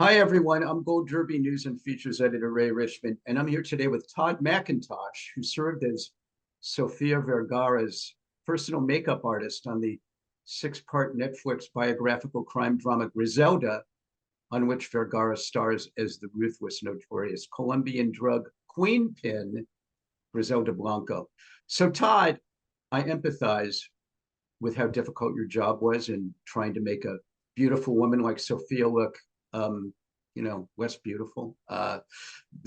Hi, everyone. I'm Gold Derby News and Features Editor Ray Richmond, and I'm here today with Todd McIntosh, who served as Sofia Vergara's personal makeup artist on the six-part Netflix biographical crime drama Griselda, on which Vergara stars as the ruthless, notorious Colombian drug queenpin, Griselda Blanco. So, Todd, I empathize with how difficult your job was in trying to make a beautiful woman like Sophia look, um, less beautiful. The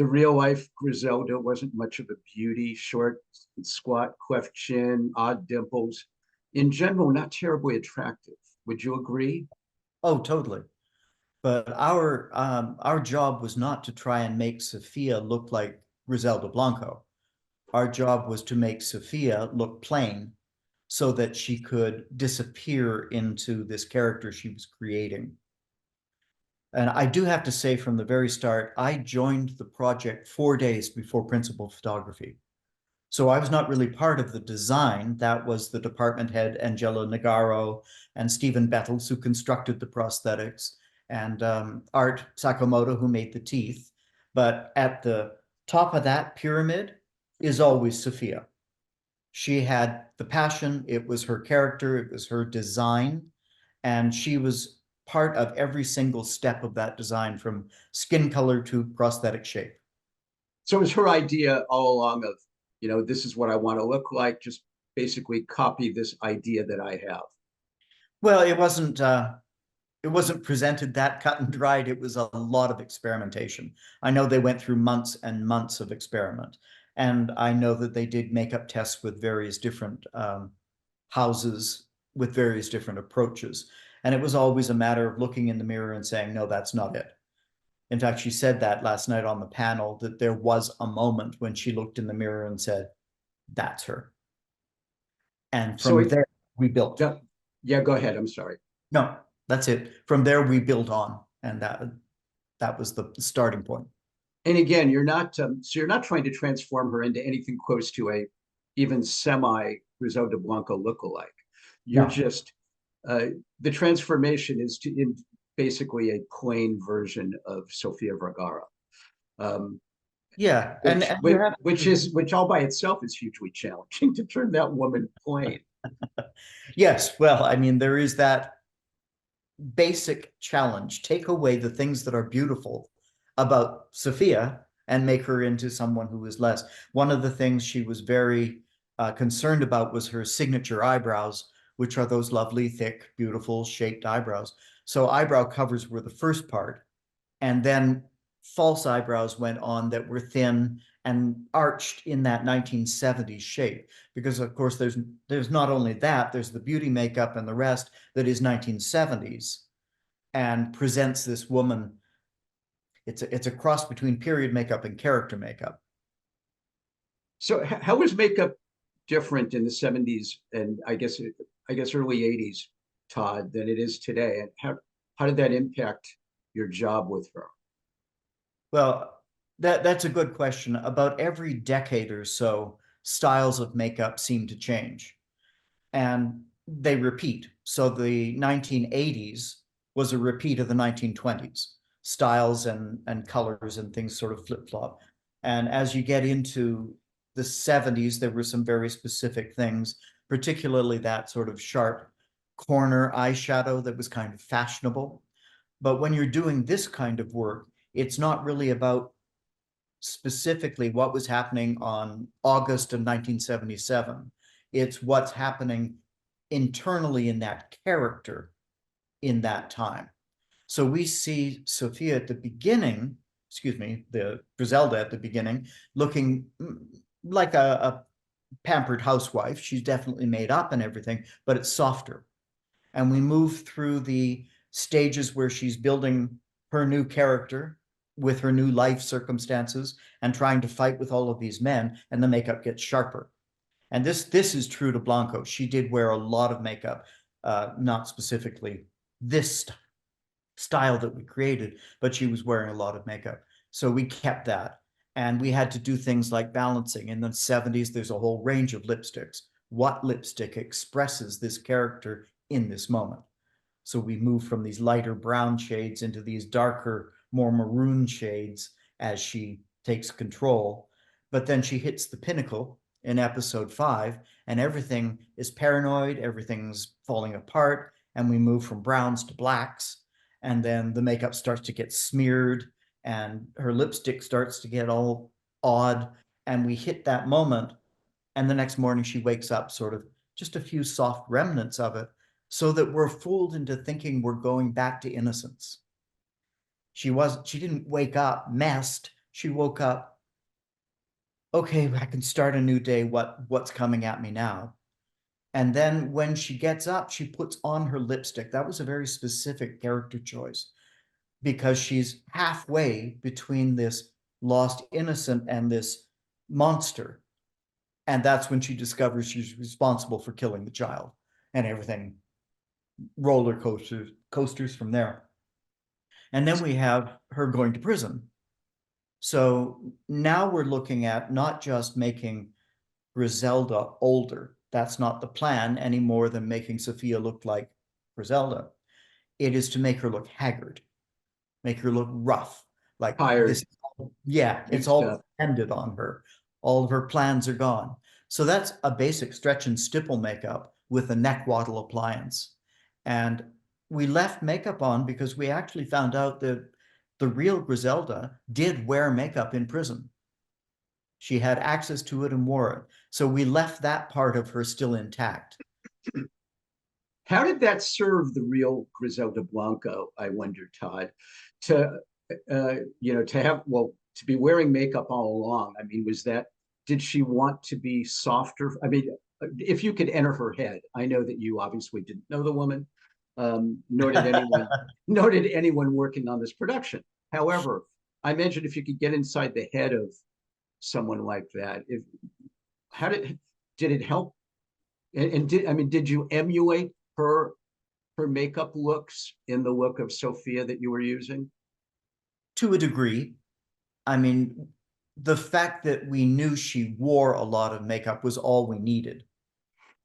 real life Griselda wasn't much of a beauty, short, squat, cleft chin, odd dimples. In general, not terribly attractive. Would you agree? Oh, totally. But our job was not to try and make Sophia look like Griselda Blanco. Our job was to make Sophia look plain so that she could disappear into this character she was creating. And I do have to say from the very start, I joined the project 4 days before principal photography. So I was not really part of the design. That was the department head, Angelo Nagaro, and Stephen Bettles, who constructed the prosthetics, and Art Sakamoto, who made the teeth. But at the top of that pyramid is always Sophia. She had the passion, it was her character, it was her design, and she was part of every single step of that design from skin color to prosthetic shape. So it was her idea all along of, this is what I want to look like. Just basically copy this idea that I have. Well, it wasn't presented that cut and dried. It was a lot of experimentation. I know they went through months and months of experiment. And I know that they did makeup tests with various different houses with various different approaches. And it was always a matter of looking in the mirror and saying, no, that's not it. In fact, she said that last night on the panel, that there was a moment when she looked in the mirror and said, that's her. And So from it, there, we built. yeah, yeah, go ahead. I'm sorry. No, that's it. From there, we built on. And that was the starting point. And again, you're not trying to transform her into anything close to a even semi Griselda Blanco lookalike. You're No. just uh, the transformation is to in basically a plain version of Sofia Vergara, um, Yeah, which and you have which all by itself is hugely challenging to turn that woman plain. yes. Well, I mean, there is that basic challenge. Take away the things that are beautiful about Sophia and make her into someone who is less. One of the things she was very concerned about was her signature eyebrows, which are those lovely, thick, beautiful, shaped eyebrows. So eyebrow covers were the first part, and then false eyebrows went on that were thin and arched in that 1970s shape, because of course there's not only that, there's the beauty makeup and the rest that is 1970s and presents this woman. It's a cross between period makeup and character makeup. So how was makeup different in the 70s and I guess early 80s, Todd, than it is today? And how did that impact your job with her? Well, that's a good question. About every decade or so, styles of makeup seem to change and they repeat. So the 1980s was a repeat of the 1920s. Styles and colors and things sort of flip flop. And as you get into the 70s, there were some very specific things, particularly that sort of sharp corner eyeshadow that was kind of fashionable. But when you're doing this kind of work, it's not really about specifically what was happening on August of 1977. It's what's happening internally in that character in that time. So we see Sophia at the beginning, excuse me, the Griselda at the beginning, looking like a pampered housewife. She's definitely made up and everything, but it's softer. And we move through the stages where she's building her new character with her new life circumstances and trying to fight with all of these men, and the makeup gets sharper. And this is true to Blanco. She did wear a lot of makeup, not specifically this style that we created, but she was wearing a lot of makeup. So we kept that. And we had to do things like balancing. In the 70s, there's a whole range of lipsticks. What lipstick expresses this character in this moment? So we move from these lighter brown shades into these darker, more maroon shades as she takes control. But then she hits the pinnacle in episode 5, and everything is paranoid, everything's falling apart, and we move from browns to blacks. And then the makeup starts to get smeared, and her lipstick starts to get all odd. And we hit that moment, and the next morning she wakes up sort of just a few soft remnants of it, so that we're fooled into thinking we're going back to innocence. She didn't wake up messed. She woke up, okay, I can start a new day. What's coming at me now? And then when she gets up, she puts on her lipstick. That was a very specific character choice, because she's halfway between this lost innocent and this monster. And that's when she discovers she's responsible for killing the child, and everything roller coasters from there. And then we have her going to prison. So now we're looking at not just making Griselda older. That's not the plan any more than making Sofia look like Griselda. It is to make her look haggard, make her look rough, like Tired. this. Yeah, it's all dependent on her. All of her plans are gone. So that's a basic stretch and stipple makeup with a neck waddle appliance. And we left makeup on because we actually found out that the real Griselda did wear makeup in prison. She had access to it and wore it. So we left that part of her still intact. How did that serve the real Griselda Blanco, I wonder, Todd, to to have, well, to be wearing makeup all along? I mean, did she want to be softer? I mean, if you could enter her head, I know that you obviously didn't know the woman, nor did anyone working on this production. However, I mentioned if you could get inside the head of someone like that, how did it help? And did you emulate her makeup looks in the look of Sofia that you were using? To a degree. I mean, the fact that we knew she wore a lot of makeup was all we needed.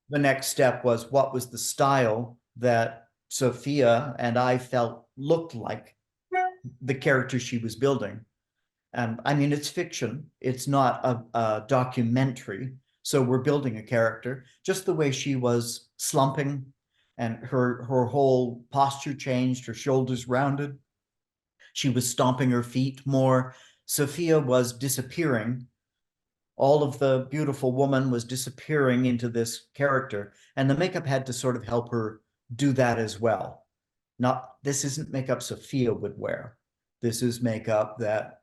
The next step was, what was the style that Sofia and I felt looked like the character she was building? And I mean, it's fiction. It's not a documentary. So we're building a character. Just the way she was slumping, and her whole posture changed, her shoulders rounded. She was stomping her feet more. Sofia was disappearing. All of the beautiful woman was disappearing into this character, and the makeup had to sort of help her do that as well. This isn't makeup Sofia would wear. This is makeup that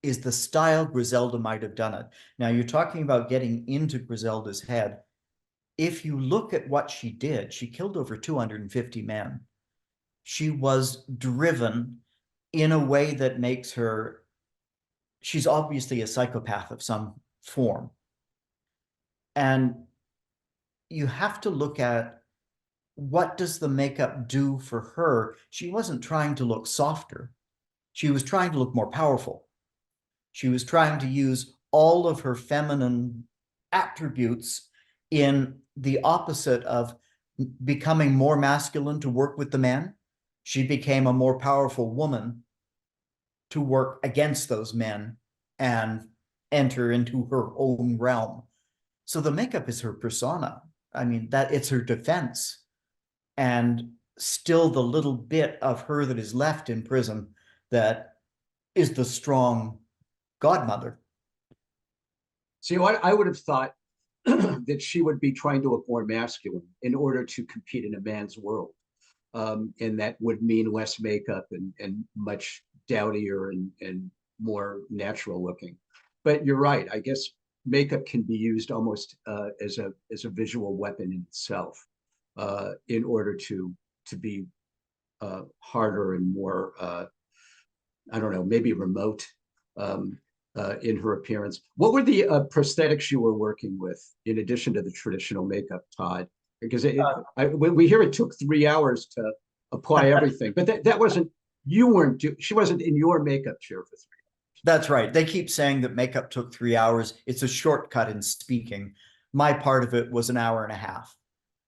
is the style Griselda might have done it. Now, you're talking about getting into Griselda's head. If you look at what she did, she killed over 250 men. She was driven in a way that makes her, she's obviously a psychopath of some form. And you have to look at, what does the makeup do for her? She wasn't trying to look softer. She was trying to look more powerful. She was trying to use all of her feminine attributes in the opposite of becoming more masculine to work with the men. She became a more powerful woman to work against those men and enter into her own realm. So the makeup is her persona. I mean, that it's her defense. And still the little bit of her that is left in prison that is the strong godmother. See, I would have thought that she would be trying to look more masculine in order to compete in a man's world. And that would mean less makeup and much dowdier and more natural looking. But you're right. I guess makeup can be used almost as a visual weapon in itself, in order to be harder and more, I don't know, maybe remote in her appearance. What were the prosthetics you were working with in addition to the traditional makeup, Todd? Because we hear it took 3 hours to apply everything, but that wasn't, she wasn't in your makeup chair for 3 hours. That's right. They keep saying that makeup took 3 hours. It's a shortcut in speaking. My part of it was an hour and a half.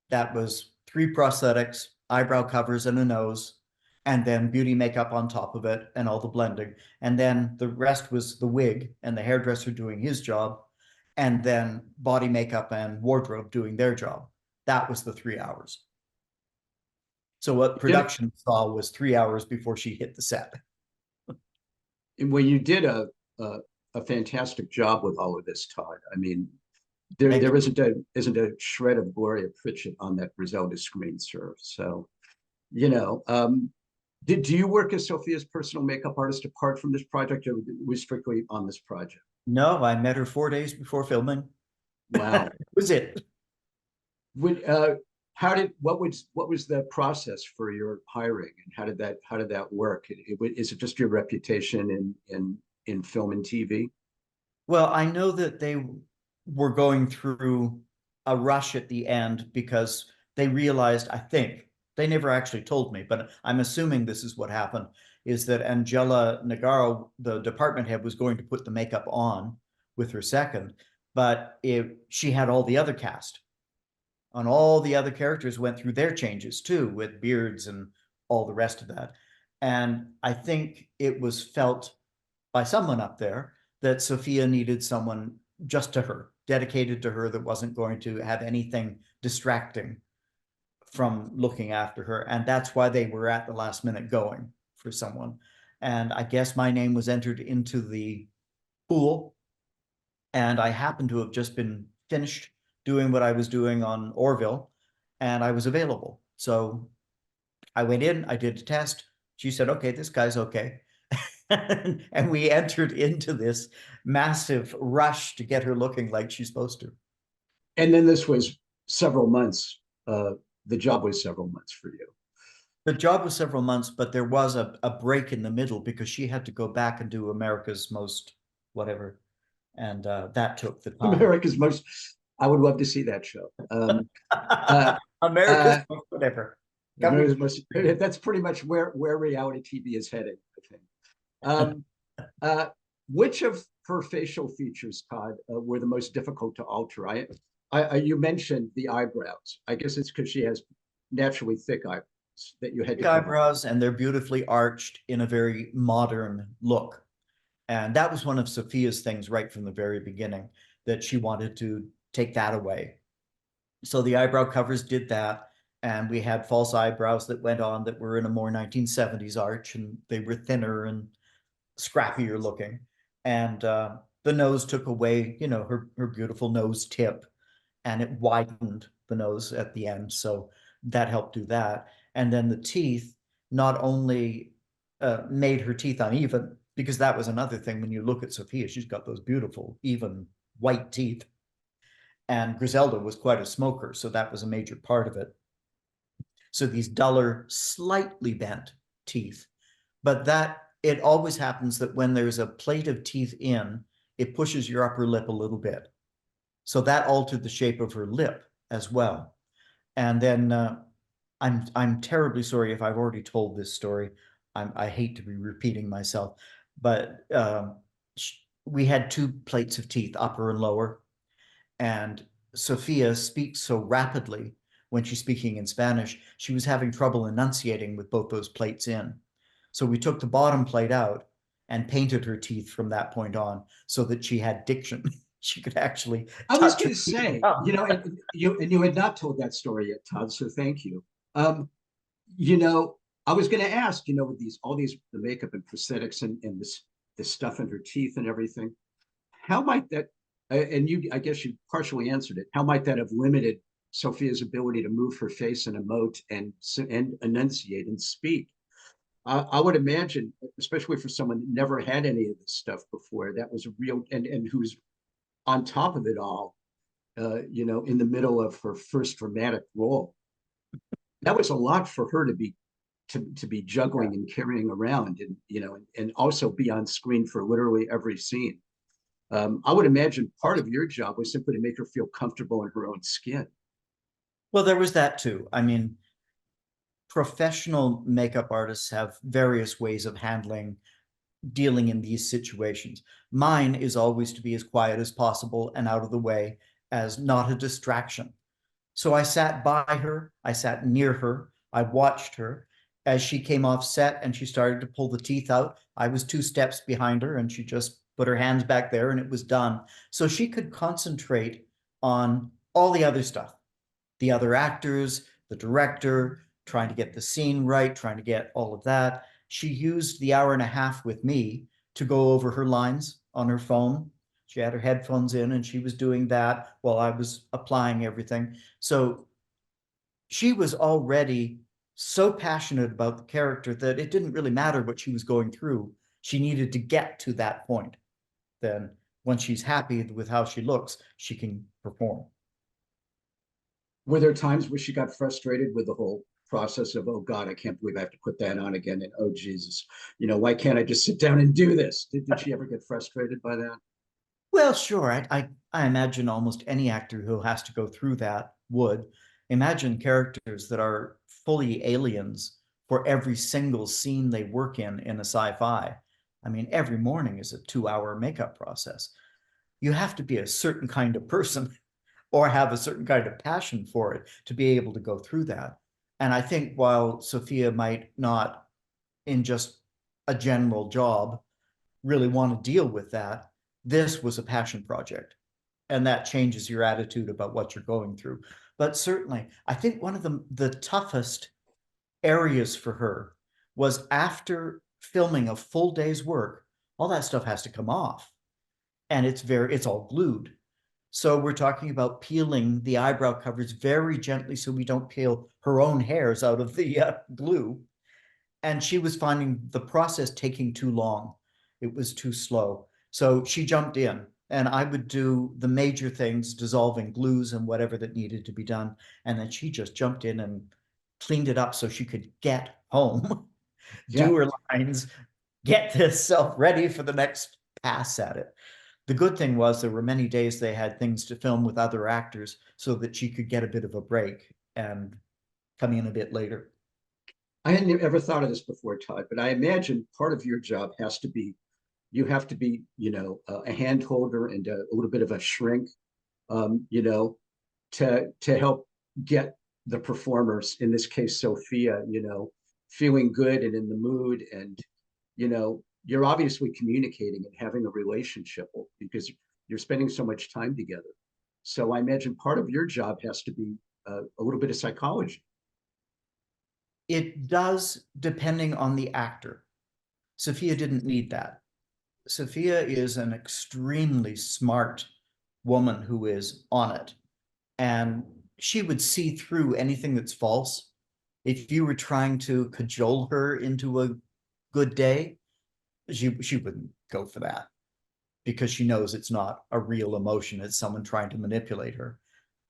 That was 3 prosthetics, eyebrow covers, and a nose. and then beauty makeup on top of it and all the blending. And then the rest was the wig and the hairdresser doing his job, and then body makeup and wardrobe doing their job. That was the 3 hours. So what production saw was 3 hours before she hit the set. And when you did a fantastic job with all of this, Todd. I mean, there isn't a shred of Gloria Pritchett on that Griselda screen, sir. So, you know, do you work as Sophia's personal makeup artist apart from this project, or was strictly on this project? No, I met her 4 days before filming. Wow. That was it. When, what was the process for your hiring, and how did that work? Is it just your reputation in film and TV? Well, I know that they were going through a rush at the end because they realized, I think, they never actually told me, but I'm assuming this is what happened, is that Angela Nagaro, the department head, was going to put the makeup on with her second, but she had all the other cast. And all the other characters went through their changes too, with beards and all the rest of that. And I think it was felt by someone up there that Sofia needed someone just to her, dedicated to her, that wasn't going to have anything distracting from looking after her. And that's why they were at the last minute going for someone. And I guess my name was entered into the pool, and I happened to have just been finished doing what I was doing on Orville, and I was available. So I went in, I did a test. She said, okay, this guy's okay. And we entered into this massive rush to get her looking like she's supposed to. And then this was several months. The job was several months for you. The job was several months, but there was a break in the middle because she had to go back and do America's Most whatever. And that took the time. America's Most, I would love to see that show. America's Most whatever. That's pretty much where reality TV is heading, I think. Which of her facial features, Todd, were the most difficult to alter? You mentioned the eyebrows. I guess it's because she has naturally thick eyebrows that you had to eyebrows, and they're beautifully arched in a very modern look. And that was one of Sofia's things right from the very beginning, that she wanted to take that away. So the eyebrow covers did that. And we had false eyebrows that went on that were in a more 1970s arch, and they were thinner and scrappier looking. And the nose took away, you know, her beautiful nose tip, and it widened the nose at the end. So that helped do that. And then the teeth not only made her teeth uneven, because that was another thing. When you look at Sofia, she's got those beautiful, even white teeth. And Griselda was quite a smoker, so that was a major part of it. So these duller, slightly bent teeth. But that, it always happens that when there's a plate of teeth in, it pushes your upper lip a little bit. So that altered the shape of her lip as well. And then I'm terribly sorry if I've already told this story. I hate to be repeating myself, but we had 2 plates of teeth, upper and lower. And Sofia speaks so rapidly when she's speaking in Spanish, she was having trouble enunciating with both those plates in. So we took the bottom plate out and painted her teeth from that point on so that she had diction. She could actually. I was going to say, you know, and you had not told that story yet, Todd. So thank you. You know, I was going to ask, you know, with all these the makeup and prosthetics and this stuff in her teeth and everything, how might that? And I guess you partially answered it. How might that have limited Sofia's ability to move her face and emote and enunciate and speak? I would imagine, especially for someone that never had any of this stuff before, that was a real, and who's on top of it all, you know, in the middle of her first dramatic role. That was a lot for her to be juggling and carrying around, and you know, and also be on screen for literally every scene. I would imagine part of your job was simply to make her feel comfortable in her own skin. Well, there was that too. I mean, professional makeup artists have various ways of dealing in these situations. Mine is always to be as quiet as possible and out of the way, as not a distraction. So I sat by her, I sat near her, I watched her, as she came off set and she started to pull the teeth out, I was 2 steps behind her and she just put her hands back there and it was done. So she could concentrate on all the other stuff, the other actors, the director, trying to get the scene right, trying to get all of that. She used the hour and a half with me to go over her lines on her phone. She had her headphones in and she was doing that while I was applying everything. So she was already so passionate about the character that it didn't really matter what she was going through. She needed to get to that point. Then when she's happy with how she looks, she can perform. Were there times where she got frustrated with the whole process of, oh God, I can't believe I have to put that on again, and oh Jesus, why can't I just sit down and do this? Did she ever get frustrated by that? Well, sure. I imagine almost any actor who has to go through that would. Imagine characters that are fully aliens for every single scene they work in a sci-fi. I mean, every morning is a 2-hour makeup process. You have to be a certain kind of person or have a certain kind of passion for it to be able to go through that. And I think while Sophia might not, in just a general job, really want to deal with that, this was a passion project. And that changes your attitude about what you're going through. But certainly, I think one of the toughest areas for her was after filming a full day's work, all that stuff has to come off. And it's all glued. So we're talking about peeling the eyebrow covers very gently so we don't peel her own hairs out of the glue. And she was finding the process taking too long. It was too slow. So she jumped in and I would do the major things, dissolving glues and whatever that needed to be done. And then she just jumped in and cleaned it up so she could get home, Yeah. do her lines, get herself ready for the next pass at it. The good thing was there were many days they had things to film with other actors so that she could get a bit of a break and come in a bit later. I hadn't ever thought of this before, Todd, but I imagine part of your job has to be you have to be, a hand holder and a little bit of a shrink, to help get the performers, in this case, Sophia, feeling good and in the mood. And, you're obviously communicating and having a relationship because you're spending so much time together. So I imagine part of your job has to be a little bit of psychology. It does, depending on the actor. Sophia didn't need that. Sophia is an extremely smart woman who is on it. And she would see through anything that's false. If you were trying to cajole her into a good day, she wouldn't go for that because she knows it's not a real emotion. It's someone trying to manipulate her.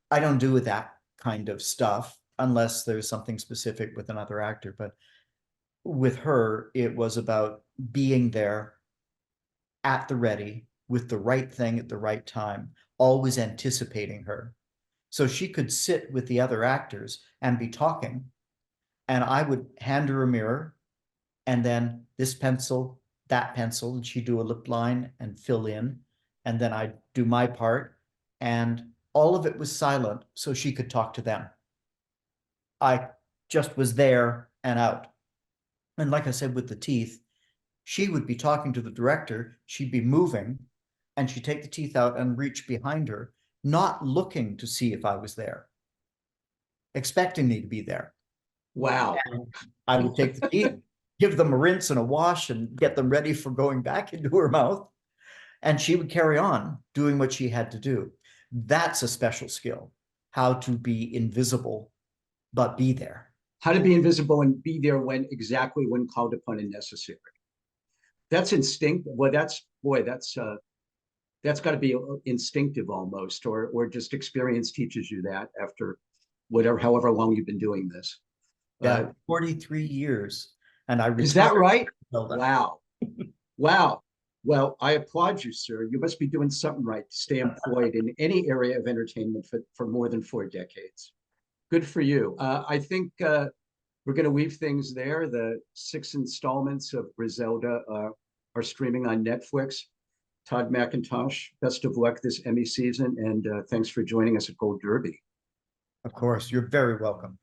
I don't do that kind of stuff unless there's something specific with another actor. But with her, it was about being there at the ready with the right thing at the right time, always anticipating her. So she could sit with the other actors and be talking, and I would hand her a mirror and then this pencil, that pencil, and she'd do a lip line and fill in. And then I'd do my part, and all of it was silent so she could talk to them. I just was there and out. And like I said, with the teeth, she would be talking to the director, she'd be moving, and she'd take the teeth out and reach behind her, not looking to see if I was there, expecting me to be there. Wow. And I would take the teeth, give them a rinse and a wash, and get them ready for going back into her mouth. And she would carry on doing what she had to do. That's a special skill, how to be invisible, but be there. How to be invisible and be there exactly when called upon and necessary. That's instinct. Well, that's got to be instinctive almost, or just experience teaches you that after however long you've been doing this. Yeah, 43 years. And I Is that retired. right? Wow. Wow. Well, I applaud you, sir. You must be doing something right to stay employed in any area of entertainment for more than 4 decades. Good for you. I think we're going to leave things there. The 6 installments of Griselda are streaming on Netflix. Todd McIntosh, best of luck this Emmy season, and thanks for joining us at Gold Derby. Of course, you're very welcome.